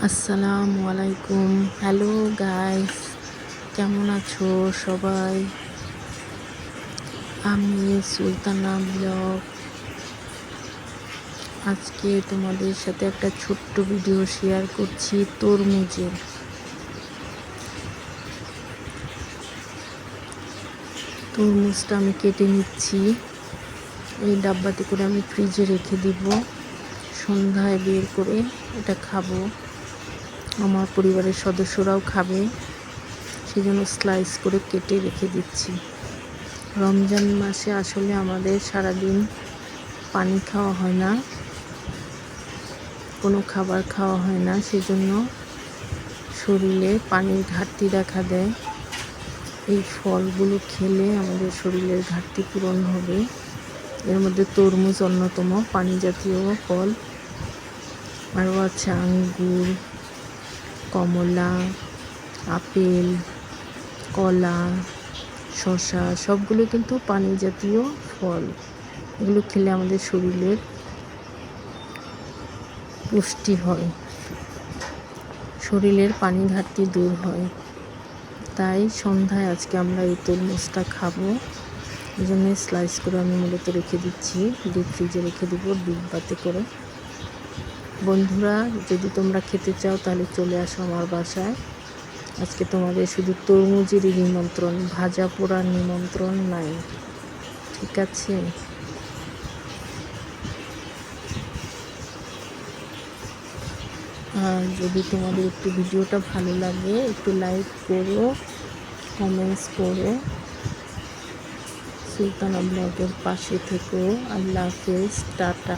আসসালামু আলাইকুম। Hello guys, কেমন আছো সবাই? আমি সুলতানা ব্লগ আজকে তোমাদের সাথে একটা ছোট্ট ভিডিও শেয়ার করছি তরমুজের। তরমুজটা আমি কেটে নিচ্ছি, এই ডাব্বাতে করে আমি ফ্রিজে রেখে দিব। সন্ধ্যায় বের করে এটা খাবো, আমার পরিবারের সদস্যরাও খাবে, সেজন্য স্লাইস করে কেটে রেখে দিচ্ছি। রমজান মাসে আসলে আমাদের সারাদিন পানি খাওয়া হয় না, কোনো খাবার খাওয়া হয় না, সেজন্য শরীরে পানির ঘাটতি দেখা দেয়। এই ফলগুলো খেলে আমাদের শরীরের ঘাটতি পূরণ হবে। এর মধ্যে তরমুজ অন্যতম পানি জাতীয় ফল। আরও আছে আঙ্গুর, কমলা, আপেল, কলা, শসা, সবগুলো কিন্তু পানি জাতীয় ফল। এগুলো খেলে আমাদের শরীরের পুষ্টি হয়, শরীরের পানি ঘাটতি দূর হয়। তাই সন্ধ্যায় আজকে আমরা এই তরমুজটা খাবো, এই জন্য স্লাইস করে আমি মূলত রেখে দিচ্ছি, ডিপ ফ্রিজে রেখে দিব ডিব্বাতে করে। বন্ধুরা, যদি তোমরা খেতে চাও তাহলে চলে আসো আমার বাসায়। আজকে তোমাদের শুধু তরমুজেরই নিমন্ত্রণ, ভাজা পোড়ার নিমন্ত্রণ নাই, ঠিক আছে? আর যদি তোমাদের একটু ভিডিওটা ভালো লাগে একটু লাইক করো, কমেন্টস করো, সুলতানা ব্লগের পাশে থেকো। আল্লাহ হাফেজ, টাটা।